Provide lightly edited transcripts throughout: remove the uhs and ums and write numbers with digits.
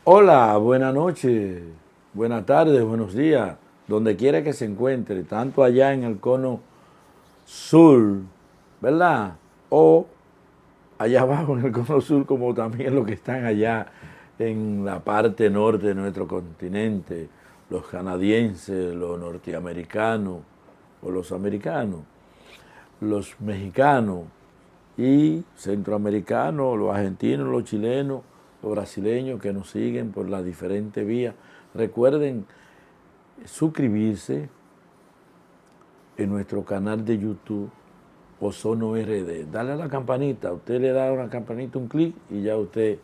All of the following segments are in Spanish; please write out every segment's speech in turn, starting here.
Hola, buenas noches, buenas tardes, buenos días, donde quiera que se encuentre, tanto allá en el cono sur, ¿verdad? O allá abajo en el cono sur, como también los que están allá en la parte norte de nuestro continente, los canadienses, los norteamericanos o los americanos, los mexicanos y centroamericanos, los argentinos, los chilenos, los brasileños que nos siguen por las diferentes vías. Recuerden suscribirse en nuestro canal de YouTube Ozono RD. Dale a la campanita, usted le da a una campanita un clic y ya usted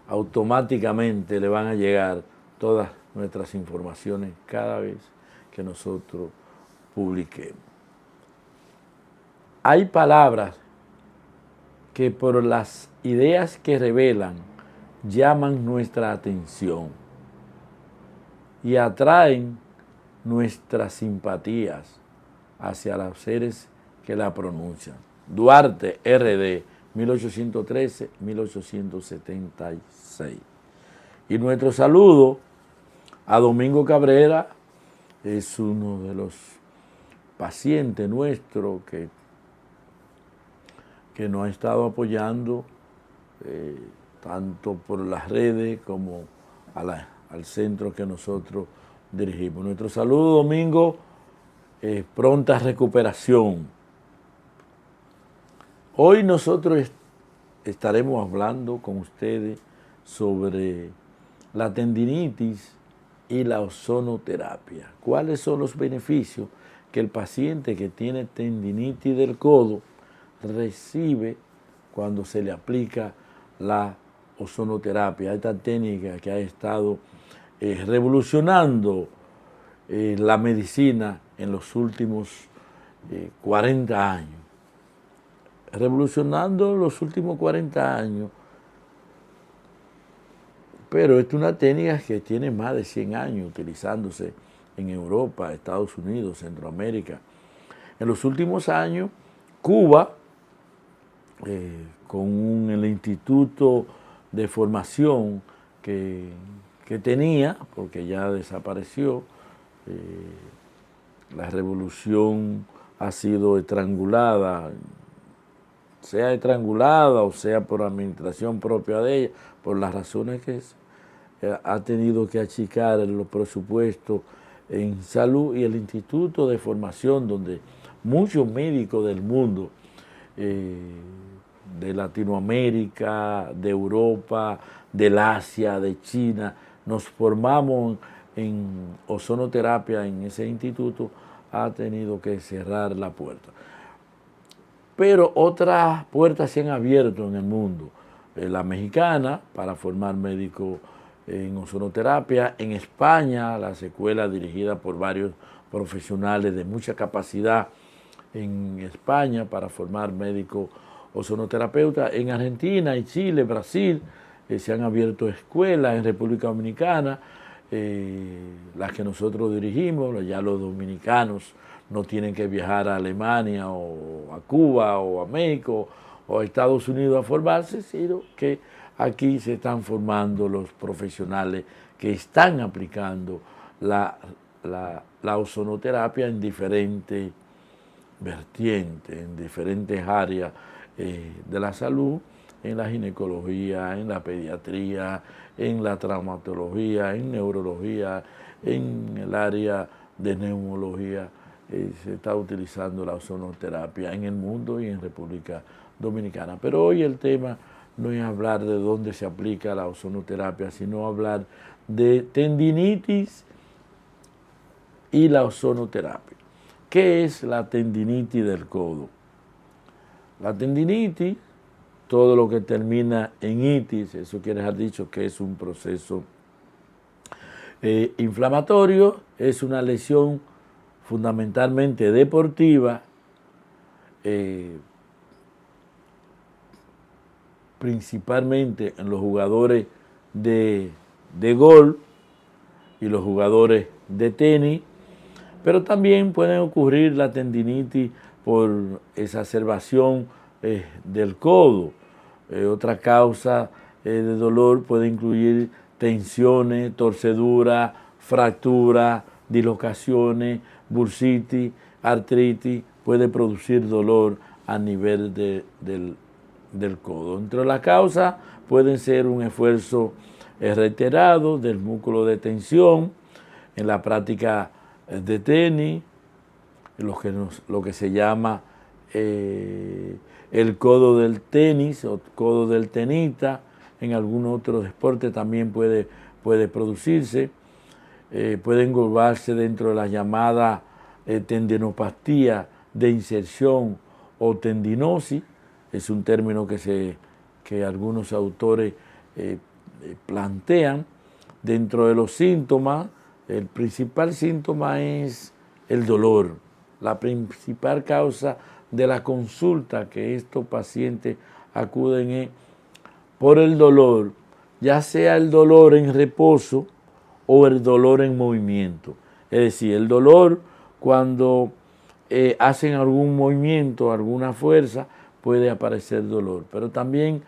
automáticamente le van a llegar todas nuestras informaciones cada vez que nosotros publiquemos. Hay palabras que por las ideas que revelan llaman nuestra atención y atraen nuestras simpatías hacia los seres que la pronuncian. Duarte, RD, 1813-1876. Y nuestro saludo a Domingo Cabrera, es uno de los pacientes nuestros que nos ha estado apoyando tanto por las redes como al centro que nosotros dirigimos. Nuestro saludo, Domingo, pronta recuperación. Hoy nosotros estaremos hablando con ustedes sobre la tendinitis y la ozonoterapia. ¿Cuáles son los beneficios que el paciente que tiene tendinitis del codo recibe cuando se le aplica la ozonoterapia, esta técnica que ha estado revolucionando la medicina en los últimos 40 años? Revolucionando los últimos 40 años, pero es una técnica que tiene más de 100 años utilizándose en Europa, Estados Unidos, Centroamérica. En los últimos años, Cuba, con el instituto de formación que tenía, porque ya desapareció, la revolución ha sido estrangulada, sea estrangulada o sea por administración propia de ella, por las razones que ha tenido que achicar los presupuestos en salud, y el instituto de formación donde muchos médicos del mundo, de Latinoamérica, de Europa, del Asia, de China, nos formamos en ozonoterapia en ese instituto, ha tenido que cerrar la puerta. Pero otras puertas se han abierto en el mundo. La mexicana, para formar médicos en ozonoterapia. En España, las escuelas dirigidas por varios profesionales de mucha capacidad en España para formar médicos ozonoterapeutas. En Argentina y Chile, Brasil, se han abierto escuelas. En República Dominicana, las que nosotros dirigimos, ya los dominicanos no tienen que viajar a Alemania o a Cuba o a México o a Estados Unidos a formarse, sino que aquí se están formando los profesionales que están aplicando la ozonoterapia en diferentes vertientes, en diferentes áreas de la salud, en la ginecología, en la pediatría, en la traumatología, en neurología, en el área de neumología. Se está utilizando la ozonoterapia en el mundo y en República Dominicana. Pero hoy el tema no es hablar de dónde se aplica la ozonoterapia, sino hablar de tendinitis y la ozonoterapia. ¿Qué es la tendinitis del codo? La tendinitis todo lo que termina en itis, eso quiere decir dicho que es un proceso inflamatorio, es una lesión fundamentalmente deportiva, principalmente en los jugadores de golf y los jugadores de tenis, pero también pueden ocurrir la tendinitis por exacerbación del codo. Otra causa de dolor puede incluir tensiones, torceduras, fracturas, dislocaciones, bursitis, artritis, puede producir dolor a nivel del codo. Entre las causas pueden ser un esfuerzo reiterado del músculo de tensión en la práctica de tenis, lo que se llama el codo del tenis o codo del tenista. En algún otro deporte también puede producirse. Puede englobarse dentro de la llamada tendinopatía de inserción o tendinosis. Es un término que algunos autores plantean. Dentro de los síntomas, el principal síntoma es el dolor. La principal causa de la consulta que estos pacientes acuden es por el dolor, ya sea el dolor en reposo o el dolor en movimiento. Es decir, el dolor cuando hacen algún movimiento, alguna fuerza, puede aparecer dolor, pero también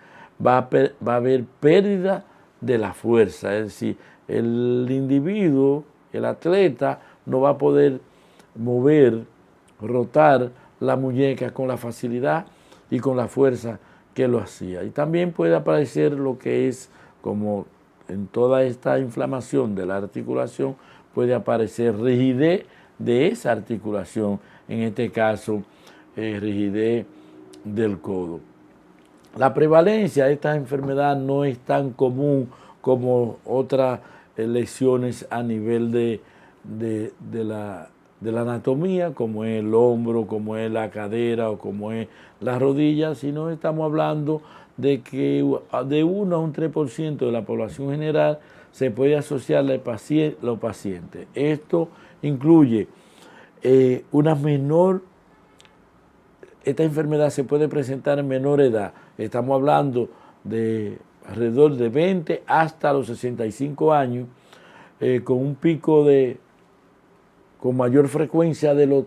va a haber pérdida de la fuerza, es decir, el individuo, el atleta, no va a poder mover, rotar la muñeca con la facilidad y con la fuerza que lo hacía. Y también puede aparecer lo que es, como en toda esta inflamación de la articulación, puede aparecer rigidez de esa articulación, en este caso rigidez del codo. La prevalencia de esta enfermedad no es tan común como otras lesiones a nivel de la anatomía, como es el hombro, como es la cadera o como es la rodilla, sino estamos hablando de que de 1 a un 3% de la población general se puede asociar los pacientes. Esto incluye esta enfermedad se puede presentar en menor edad. Estamos hablando de alrededor de 20 hasta los 65 años, con un pico con mayor frecuencia de los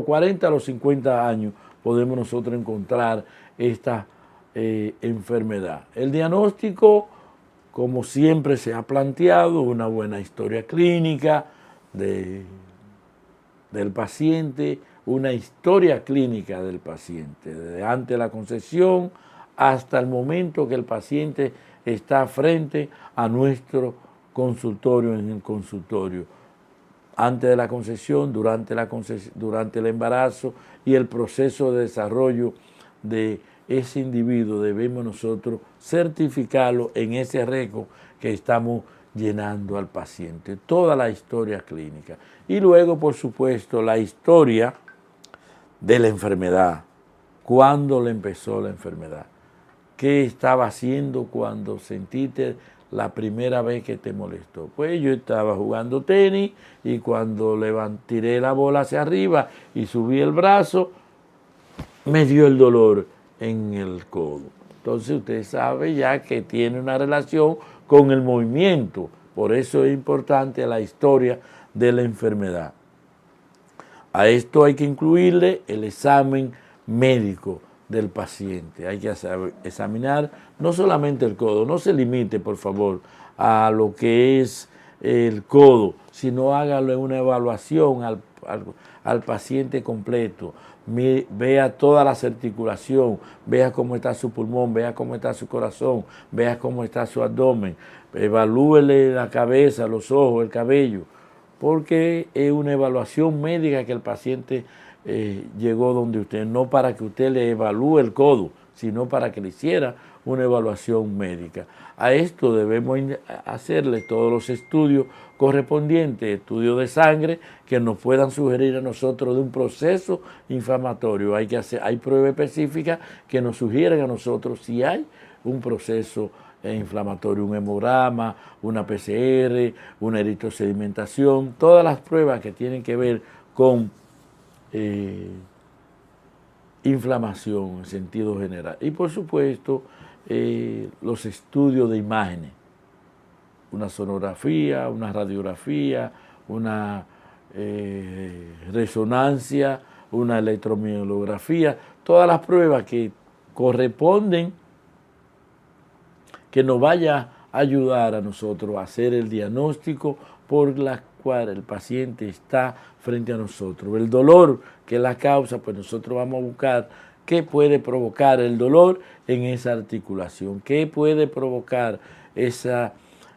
40 a los 50 años podemos nosotros encontrar esta enfermedad. El diagnóstico, como siempre se ha planteado, una buena historia clínica del paciente, una historia clínica del paciente, desde antes de la concepción hasta el momento que el paciente está frente a nuestro consultorio, en el consultorio, antes de la concepción, durante el embarazo y el proceso de desarrollo de ese individuo. Debemos nosotros certificarlo en ese récord que estamos llenando al paciente, toda la historia clínica. Y luego, por supuesto, la historia de la enfermedad. ¿Cuándo le empezó la enfermedad? ¿Qué estaba haciendo cuando sentiste la primera vez que te molestó? Pues yo estaba jugando tenis y cuando tiré la bola hacia arriba y subí el brazo, me dio el dolor en el codo. Entonces usted sabe ya que tiene una relación con el movimiento. Por eso es importante la historia de la enfermedad. A esto hay que incluirle el examen médico del paciente. Hay que examinar no solamente el codo, no se limite, por favor, a lo que es el codo, sino hágale una evaluación al paciente completo. Vea toda la articulación, vea cómo está su pulmón, vea cómo está su corazón, vea cómo está su abdomen, evalúele la cabeza, los ojos, el cabello, porque es una evaluación médica que el paciente llegó donde usted, no para que usted le evalúe el codo, sino para que le hiciera una evaluación médica. A esto debemos hacerle todos los estudios correspondientes, estudios de sangre que nos puedan sugerir a nosotros de un proceso inflamatorio. Hay pruebas específicas que nos sugieren a nosotros si hay un proceso inflamatorio, un hemograma, una PCR, una eritrosedimentación, todas las pruebas que tienen que ver con inflamación en sentido general. Y por supuesto, los estudios de imágenes, una sonografía, una radiografía, una resonancia, una electromiografía, todas las pruebas que corresponden, que nos vaya a ayudar a nosotros a hacer el diagnóstico por la cual el paciente está frente a nosotros. El dolor que es la causa, pues nosotros vamos a buscar qué puede provocar el dolor en esa articulación, qué puede provocar esa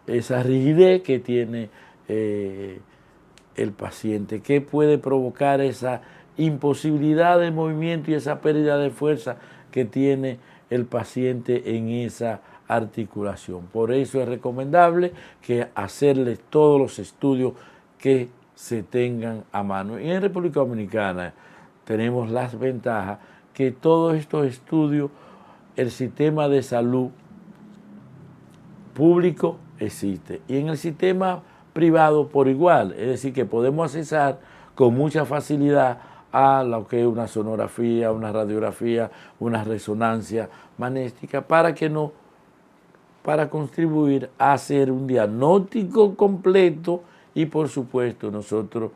rigidez que tiene el paciente, qué puede provocar esa imposibilidad de movimiento y esa pérdida de fuerza que tiene el paciente en esa articulación. Por eso es recomendable que hacerle todos los estudios que se tengan a mano. Y en República Dominicana tenemos las ventajas que todos estos estudios, el sistema de salud público existe y en el sistema privado por igual, es decir, que podemos accesar con mucha facilidad a lo que es una sonografía, una radiografía, una resonancia magnética para contribuir a hacer un diagnóstico completo y por supuesto nosotros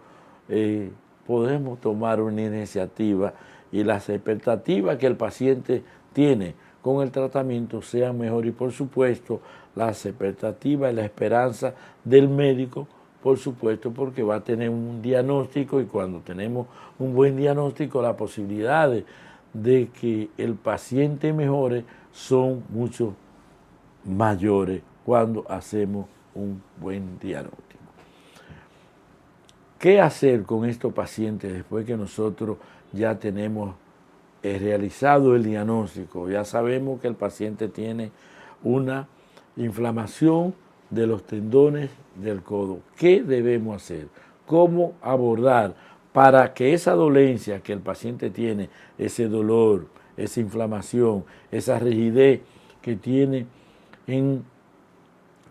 podemos tomar una iniciativa y las expectativas que el paciente tiene con el tratamiento sean mejor y por supuesto las expectativas y la esperanza del médico, por supuesto, porque va a tener un diagnóstico y cuando tenemos un buen diagnóstico las posibilidades de que el paciente mejore son mucho mayores cuando hacemos un buen diagnóstico. ¿Qué hacer con estos pacientes después que nosotros ya tenemos realizado el diagnóstico? Ya sabemos que el paciente tiene una inflamación de los tendones del codo. ¿Qué debemos hacer? ¿Cómo abordar para que esa dolencia que el paciente tiene, ese dolor, esa inflamación, esa rigidez que tiene en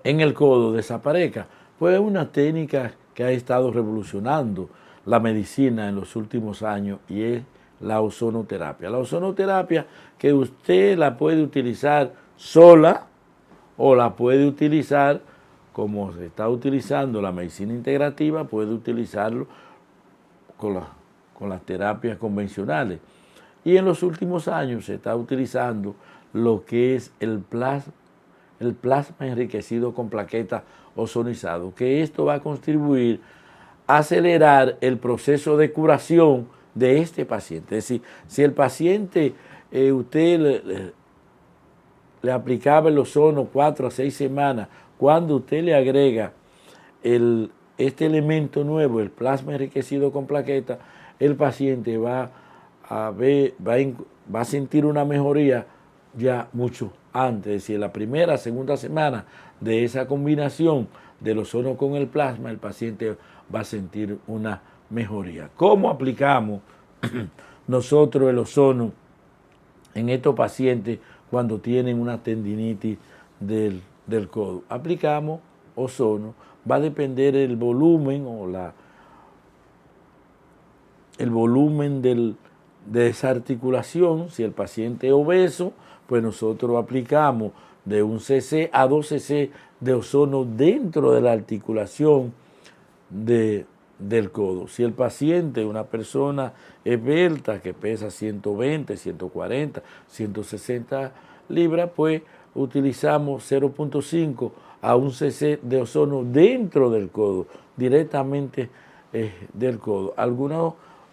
el codo desaparezca? Pues es una técnica que ha estado revolucionando la medicina en los últimos años y es la ozonoterapia. La ozonoterapia que usted la puede utilizar sola o la puede utilizar como se está utilizando la medicina integrativa, puede utilizarlo con las terapias convencionales. Y en los últimos años se está utilizando lo que es el plasma enriquecido con plaquetas ozonizado, que esto va a contribuir a acelerar el proceso de curación de este paciente. Es decir, si el paciente, usted le aplicaba el ozono 4 a 6 semanas, cuando usted le agrega este elemento nuevo, el plasma enriquecido con plaquetas, el paciente va a sentir una mejoría ya mucho antes, es decir, la primera, segunda semana de esa combinación del ozono con el plasma, el paciente va a sentir una mejoría. ¿Cómo aplicamos nosotros el ozono en estos pacientes cuando tienen una tendinitis del codo? Aplicamos ozono, va a depender el volumen o el volumen de esa articulación. Si el paciente es obeso, pues nosotros aplicamos de 1 cc a 2 cc de ozono dentro de la articulación del codo. Si el paciente es una persona esbelta que pesa 120, 140, 160 libras, pues utilizamos 0.5 a 1 cc de ozono dentro del codo, directamente del codo.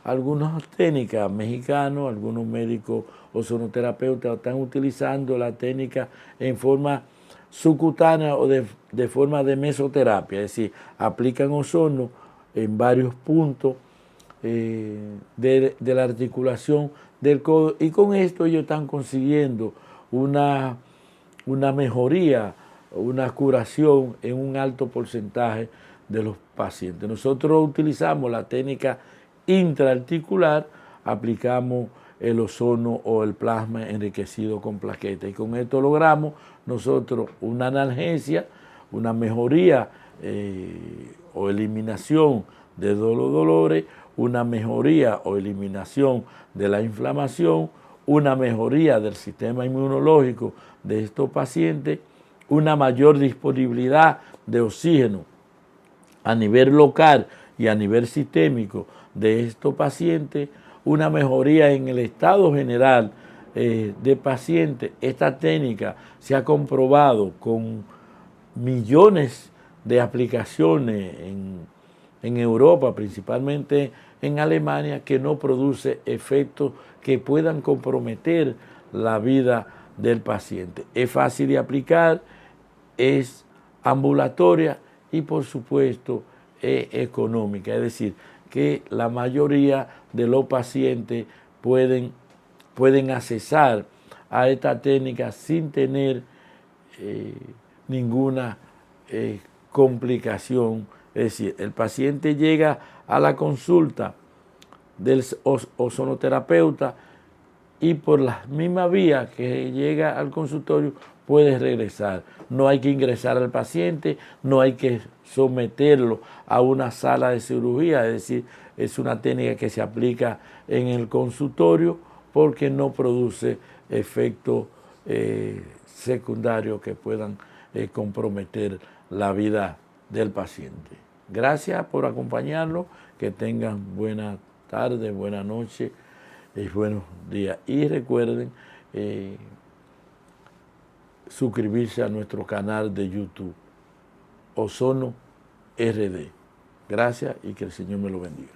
Algunas técnicas mexicanos, algunos médicos ozonoterapeutas están utilizando la técnica en forma subcutánea o de forma de mesoterapia, es decir, aplican ozono en varios puntos de la articulación del codo, y con esto ellos están consiguiendo una mejoría, una curación en un alto porcentaje de los pacientes. Nosotros utilizamos la técnica intraarticular, aplicamos el ozono o el plasma enriquecido con plaquetas, y con esto logramos nosotros una analgesia, una mejoría o eliminación de los dolores, una mejoría o eliminación de la inflamación, una mejoría del sistema inmunológico de estos pacientes, una mayor disponibilidad de oxígeno a nivel local y a nivel sistémico de estos pacientes, una mejoría en el estado general de pacientes. Esta técnica se ha comprobado con millones de aplicaciones en Europa, principalmente en Alemania, que no produce efectos que puedan comprometer la vida del paciente. Es fácil de aplicar, es ambulatoria y por supuesto es económica, es decir, que la mayoría de los pacientes pueden accesar a esta técnica sin tener ninguna complicación. Es decir, el paciente llega a la consulta del ozonoterapeuta y por la misma vía que llega al consultorio puede regresar. No hay que ingresar al paciente, no hay que someterlo a una sala de cirugía, es decir, es una técnica que se aplica en el consultorio porque no produce efectos secundarios que puedan comprometer la vida del paciente. Gracias por acompañarnos, que tengan buena tarde, buena noche y buenos días. Y recuerden suscribirse a nuestro canal de YouTube, Ozono RD. Gracias y que el Señor me lo bendiga.